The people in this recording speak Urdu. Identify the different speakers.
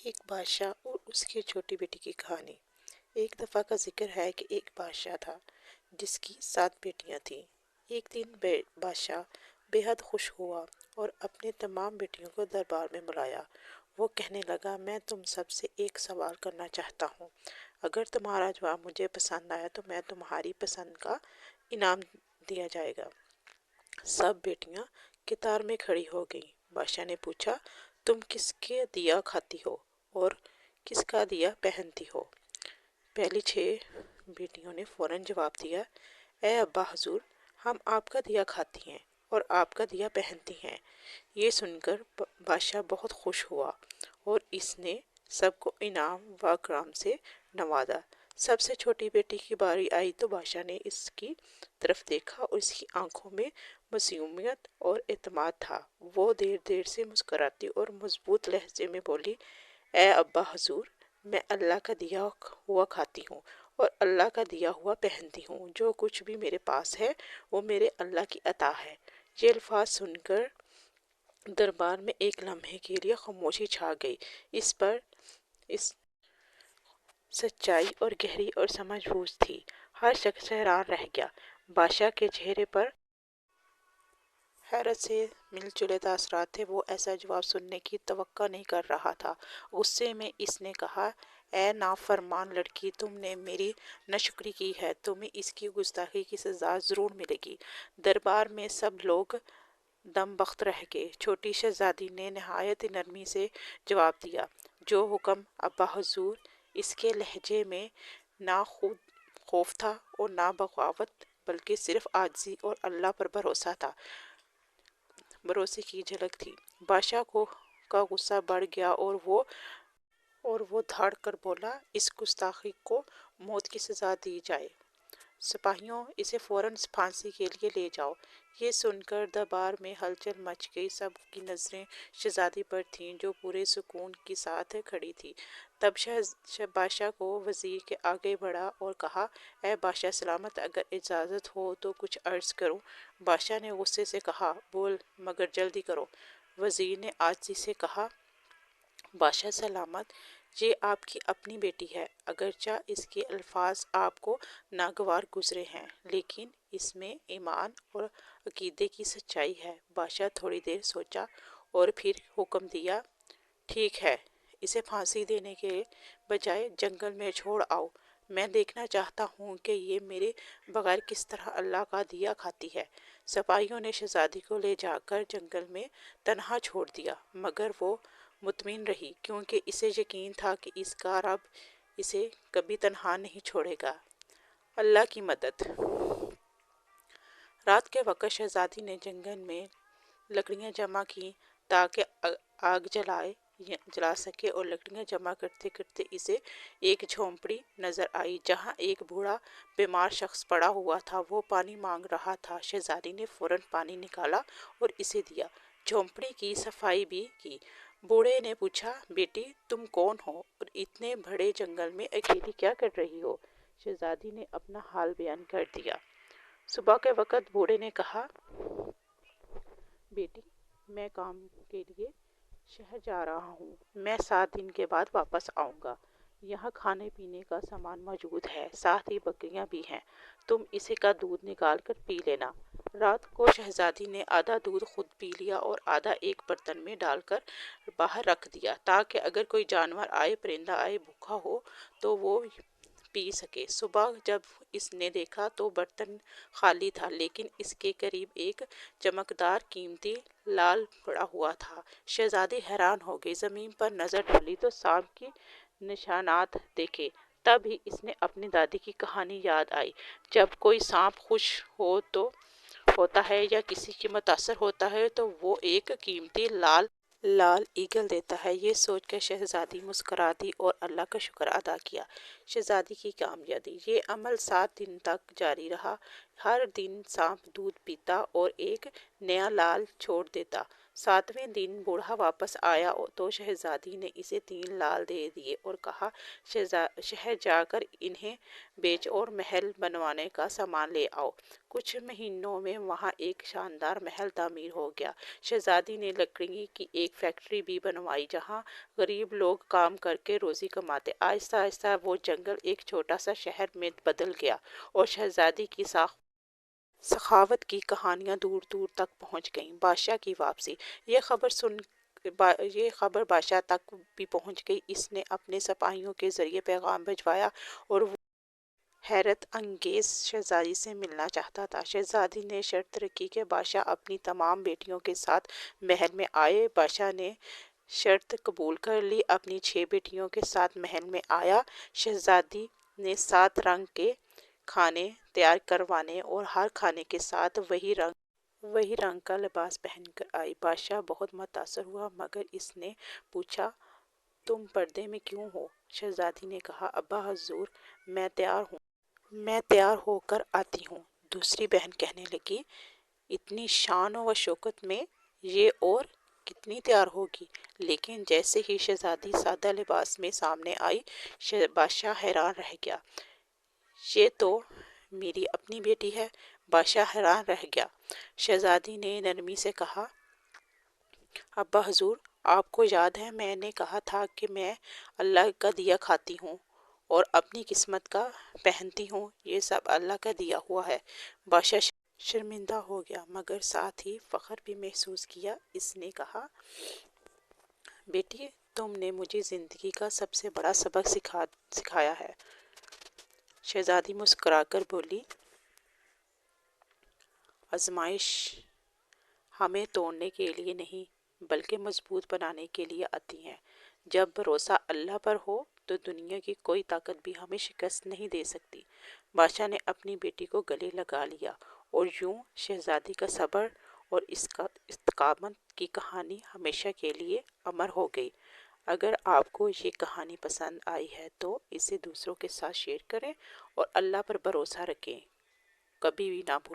Speaker 1: ایک بادشاہ اور اس کی چھوٹی بیٹی کی کہانی۔ ایک دفعہ کا ذکر ہے کہ ایک بادشاہ تھا جس کی 7 بیٹیاں تھیں۔ ایک دن بادشاہ بے حد خوش ہوا اور اپنے تمام بیٹیوں کو دربار میں بلایا۔ وہ کہنے لگا، میں تم سب سے ایک سوال کرنا چاہتا ہوں۔ اگر تمہارا جواب مجھے پسند آیا تو میں تمہاری پسند کا انعام دیا جائے گا۔ سب بیٹیاں قطار میں کھڑی ہو گئیں۔ بادشاہ نے پوچھا، تم کس کے دیا کھاتی ہو اور کس کا دیا پہنتی ہو؟ پہلی 6 بیٹیوں نے فوراً جواب دیا، اے ابا حضور، ہم آپ کا دیا کھاتی ہیں اور آپ کا دیا پہنتی ہیں۔ یہ سن کر بادشاہ بہت خوش ہوا اور اس نے سب کو انعام و اکرام سے نوازا۔ سب سے چھوٹی بیٹی کی باری آئی تو بادشاہ نے اس کی طرف دیکھا اور اس کی آنکھوں میں معصومیت اور اعتماد تھا۔ وہ دیر دیر سے مسکراتی اور مضبوط لہجے میں بولی، اے ابا حضور، میں اللہ کا دیا ہوا کھاتی ہوں اور اللہ کا دیا ہوا پہنتی ہوں۔ جو کچھ بھی میرے پاس ہے وہ میرے اللہ کی عطا ہے۔ یہ الفاظ سن کر دربار میں ایک لمحے کے لیے خاموشی چھا گئی۔ اس سچائی اور گہری اور سمجھ بوجھ تھی۔ ہر شخص حیران رہ گیا۔ بادشاہ کے چہرے پر حیرت سے مل جلے تاثرات تھے۔ وہ ایسا جواب سننے کی توقع نہیں کر رہا تھا۔ غصے میں اس نے کہا، اے نافرمان لڑکی، تم نے میری ناشکری کی ہے، تمہیں اس کی گستاخی کی سزا ضرور ملے گی۔ دربار میں سب لوگ دم بخت رہ گئے۔ چھوٹی شہزادی نے نہایت نرمی سے جواب دیا، جو حکم ابا حضور۔ اس کے لہجے میں نہ خوف تھا اور نہ بغاوت، بلکہ صرف عاجزی اور اللہ پر بھروسے کی جھلک تھی۔ بادشاہ کا غصہ بڑھ گیا اور وہ دھاڑ کر بولا، اس گستاخی کو موت کی سزا دی جائے۔ سپاہیوں، اسے فوراً پھانسی کے لیے لے جاؤ۔ یہ سن کر دربار میں ہلچل مچ گئی۔ سب کی نظریں شہزادی پر تھیں جو پورے سکون کے ساتھ کھڑی تھی۔ تب بادشاہ کو وزیر کے آگے بڑھا اور کہا، اے بادشاہ سلامت، اگر اجازت ہو تو کچھ عرض کروں۔ بادشاہ نے غصے سے کہا، بول مگر جلدی کرو۔ وزیر نے عاجزی سے کہا، بادشاہ سلامت، یہ آپ کی اپنی بیٹی ہے۔ اگرچہ اس کے الفاظ آپ کو ناگوار گزرے ہیں لیکن اس میں ایمان اور عقیدے کی سچائی ہے۔ بادشاہ تھوڑی دیر سوچا اور پھر حکم دیا، ٹھیک ہے، اسے پھانسی دینے کے بجائے جنگل میں چھوڑ آؤ۔ میں دیکھنا چاہتا ہوں کہ یہ میرے بغیر کس طرح اللہ کا دیا کھاتی ہے۔ سپاہیوں نے شہزادی کو لے جا کر جنگل میں تنہا چھوڑ دیا، مگر وہ مطمئن رہی کیونکہ اسے یقین تھا کہ اس کا رب اسے کبھی تنہا نہیں چھوڑے گا۔ اللہ کی مدد۔ رات کے وقت شہزادی نے جنگل میں لکڑیاں جمع کیں تاکہ آگ جلا سکے اور لکڑیاں جمع کرتے کرتے اسے ایک جھونپڑی نظر آئی جہاں ایک بوڑھا بیمار شخص پڑا ہوا تھا۔ وہ پانی مانگ رہا تھا۔ شہزادی نے فوراً پانی نکالا اور اسے دیا، جھونپڑی کی صفائی بھی کی۔ بوڑھے نے پوچھا، بیٹی تم کون ہو اور اتنے بڑے جنگل میں اکیلی کیا کر رہی ہو؟ شہزادی نے اپنا حال بیان کر دیا۔ صبح کے وقت بوڑھے نے کہا، بیٹی میں کام کے لیے شہر جا رہا ہوں، میں 7 دن کے بعد واپس آؤں گا۔ یہاں کھانے پینے کا سامان موجود ہے، ساتھ ہی بکریاں بھی ہیں، تم اسے کا دودھ نکال کر پی لینا۔ رات کو شہزادی نے آدھا دودھ خود پی لیا اور آدھا ایک برتن میں ڈال کر باہر رکھ دیا تاکہ اگر کوئی جانور آئے، پرندہ آئے بھوکا ہو تو وہ پی سکے۔ صبح جب اس نے دیکھا تو برتن خالی تھا لیکن اس کے قریب ایک چمکدار قیمتی لعل پڑا ہوا تھا۔ شہزادی حیران ہو گئی، زمین پر نظر ڈالی تو سانپ کے نشانات دیکھے۔ تب ہی اس نے اپنی دادی کی کہانی یاد آئی، جب کوئی سانپ خوش ہوتا ہے یا کسی کی متاثر ہوتا ہے تو وہ ایک قیمتی لعل ایگل دیتا ہے۔ یہ سوچ کر شہزادی مسکرا دی اور اللہ کا شکر ادا کیا۔ شہزادی کی کامیابی۔ یہ عمل 7 دن تک جاری رہا۔ ہر دن سانپ دودھ پیتا اور ایک نیا لال چھوڑ دیتا۔ 7ویں دن بوڑھا واپس آیا تو شہزادی نے اسے 3 لال دے دیے اور کہا شہر جا کر انہیں بیچ اور محل بنوانے کا سامان لے آؤ۔ کچھ مہینوں میں وہاں ایک شاندار محل تعمیر ہو گیا۔ شہزادی نے لکڑی کی ایک فیکٹری بھی بنوائی جہاں غریب لوگ کام کر کے روزی کماتے۔ آہستہ آہستہ وہ جنگل ایک چھوٹا سا شہر میں بدل گیا اور شہزادی کی سخاوت کی کہانیاں دور دور تک پہنچ گئیں۔ بادشاہ کی واپسی، یہ خبر بادشاہ تک بھی پہنچ گئی۔ اس نے اپنے سپاہیوں کے ذریعے پیغام بھجوایا اور وہ حیرت انگیز شہزادی سے ملنا چاہتا تھا۔ شہزادی نے شرط رکھی کہ بادشاہ اپنی تمام بیٹیوں کے ساتھ محل میں آئے۔ بادشاہ نے شرط قبول کر لی، اپنی 6 بیٹیوں کے ساتھ محل میں آیا۔ شہزادی نے 7 رنگ کے کھانے تیار کروانے اور ہر کھانے کے ساتھ وہی رنگ کا لباس پہن کر آئی۔ بادشاہ بہت متاثر ہوا مگر اس نے پوچھا تم پردے میں کیوں ہو؟ شہزادی نے کہا ابا حضور میں تیار ہو کر آتی ہوں۔ دوسری بہن کہنے لگی اتنی شان و شوکت میں یہ اور کتنی تیار ہوگی؟ لیکن جیسے ہی شہزادی سادہ لباس میں سامنے آئی بادشاہ حیران رہ گیا۔ یہ تو میری اپنی بیٹی ہے۔ بادشاہ حیران رہ گیا۔ شہزادی نے نرمی سے کہا ابا حضور آپ کو یاد ہے میں نے کہا تھا کہ میں اللہ کا دیا کھاتی ہوں اور اپنی قسمت کا پہنتی ہوں، یہ سب اللہ کا دیا ہوا ہے۔ بادشاہ شرمندہ ہو گیا مگر ساتھ ہی فخر بھی محسوس کیا۔ اس نے کہا بیٹی تم نے مجھے زندگی کا سب سے بڑا سبق سکھایا ہے۔ شہزادی مسکرا کر بولی آزمائش ہمیں توڑنے کے لیے نہیں بلکہ مضبوط بنانے کے لیے آتی ہیں۔ جب بھروسہ اللہ پر ہو تو دنیا کی کوئی طاقت بھی ہمیں شکست نہیں دے سکتی۔ بادشاہ نے اپنی بیٹی کو گلے لگا لیا اور یوں شہزادی کا صبر اور استقامت کی کہانی ہمیشہ کے لیے امر ہو گئی۔ اگر آپ کو یہ کہانی پسند آئی ہے تو اسے دوسروں کے ساتھ شیئر کریں اور اللہ پر بھروسہ رکھیں، کبھی بھی نہ بھولیں۔